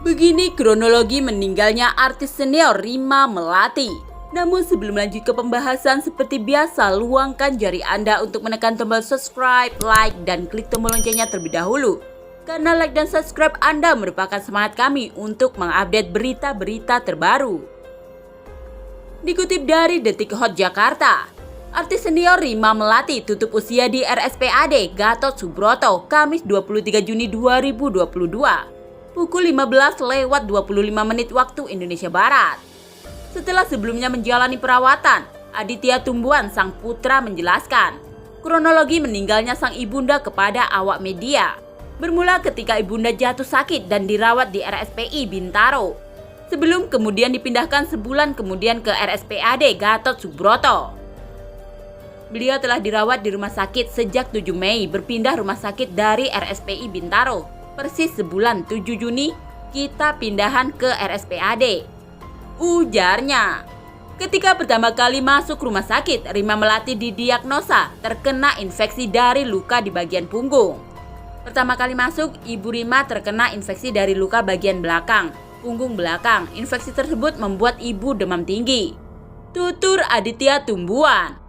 Begini kronologi meninggalnya artis senior Rima Melati. Namun sebelum lanjut ke pembahasan, seperti biasa luangkan jari Anda untuk menekan tombol subscribe, like, dan klik tombol loncengnya terlebih dahulu. Karena like dan subscribe Anda merupakan semangat kami untuk mengupdate berita-berita terbaru. Dikutip dari Detik Hot Jakarta, artis senior Rima Melati tutup usia di RSPAD Gatot Subroto, Kamis 23 Juni 2022. Pukul 15:25 waktu Indonesia Barat. Setelah sebelumnya menjalani perawatan, Aditya Tumbuhan sang putra menjelaskan kronologi meninggalnya sang ibunda kepada awak media. Bermula ketika ibunda jatuh sakit dan dirawat di RSPI Bintaro, sebelum kemudian dipindahkan sebulan kemudian ke RSPAD Gatot Subroto. Beliau telah dirawat di rumah sakit sejak 7 Mei, berpindah rumah sakit dari RSPI Bintaro. Persis sebulan 7 Juni kita pindahan ke RSPAD. Ujarnya, ketika pertama kali masuk rumah sakit, Rima Melati didiagnosa terkena infeksi dari luka di bagian punggung. Pertama kali masuk, Ibu Rima terkena infeksi dari luka bagian belakang, punggung belakang. Infeksi tersebut membuat ibu demam tinggi. Tutur Aditya Tumbuhan.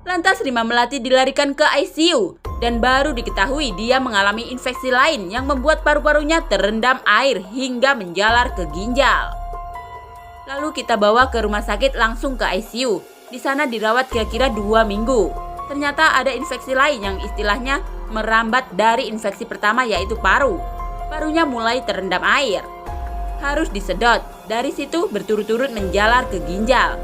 Lantas Rima Melati dilarikan ke ICU. Dan baru diketahui dia mengalami infeksi lain yang membuat paru-parunya terendam air hingga menjalar ke ginjal. Lalu kita bawa ke rumah sakit langsung ke ICU. Di sana dirawat kira-kira 2 minggu. Ternyata ada infeksi lain yang istilahnya merambat dari infeksi pertama, yaitu paru. Parunya mulai terendam air. Harus disedot. Dari situ berturut-turut menjalar ke ginjal.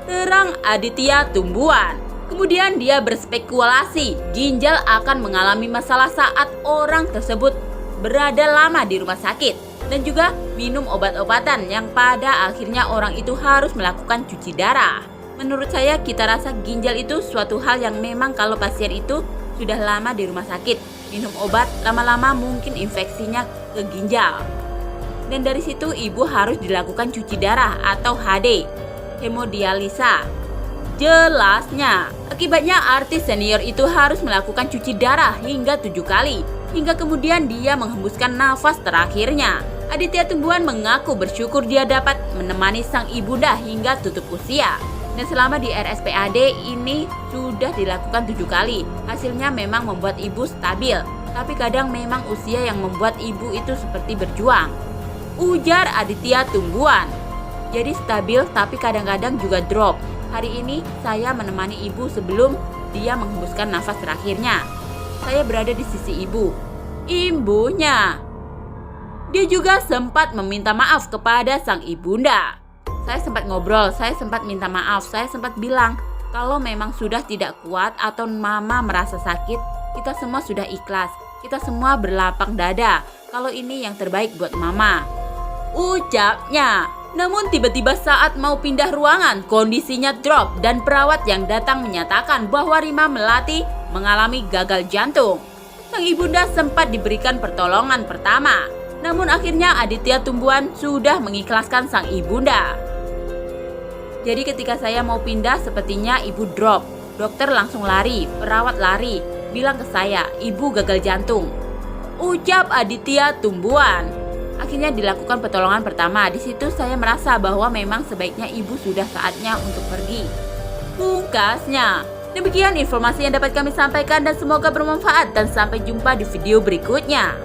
Terang Aditya Tumbuhan. Kemudian dia berspekulasi ginjal akan mengalami masalah saat orang tersebut berada lama di rumah sakit dan juga minum obat-obatan yang pada akhirnya orang itu harus melakukan cuci darah. Menurut saya kita rasa ginjal itu suatu hal yang memang kalau pasien itu sudah lama di rumah sakit, minum obat, lama-lama mungkin infeksinya ke ginjal. Dan dari situ ibu harus dilakukan cuci darah atau HD, hemodialisa. Jelasnya, akibatnya artis senior itu harus melakukan cuci darah hingga 7 kali, hingga kemudian dia menghembuskan nafas terakhirnya. Aditya Tumbuhan mengaku bersyukur dia dapat menemani sang ibunda hingga tutup usia. Dan selama di RSPAD ini sudah dilakukan 7 kali. Hasilnya memang membuat ibu stabil, tapi kadang memang usia yang membuat ibu itu seperti berjuang. Ujar Aditya Tumbuhan. Jadi stabil tapi kadang-kadang juga drop. Hari ini saya menemani ibu sebelum dia menghembuskan nafas terakhirnya. Saya berada di sisi ibu, ibunya. Dia juga sempat meminta maaf kepada sang ibunda. Saya sempat ngobrol, saya sempat minta maaf, saya sempat bilang kalau memang sudah tidak kuat atau mama merasa sakit, kita semua sudah ikhlas. Kita semua berlapang dada kalau ini yang terbaik buat mama. Ucapnya. Namun tiba-tiba saat mau pindah ruangan, kondisinya drop dan perawat yang datang menyatakan bahwa Rima Melati mengalami gagal jantung. Sang ibunda sempat diberikan pertolongan pertama, namun akhirnya Aditya Tumbuhan sudah mengikhlaskan sang ibunda. Jadi ketika saya mau pindah sepertinya ibu drop. Dokter langsung lari, perawat lari, bilang ke saya, ibu gagal jantung. Ucap Aditya Tumbuhan. Akhirnya dilakukan pertolongan pertama. Di situ saya merasa bahwa memang sebaiknya ibu sudah saatnya untuk pergi. Pungkasnya. Demikian informasi yang dapat kami sampaikan dan semoga bermanfaat dan sampai jumpa di video berikutnya.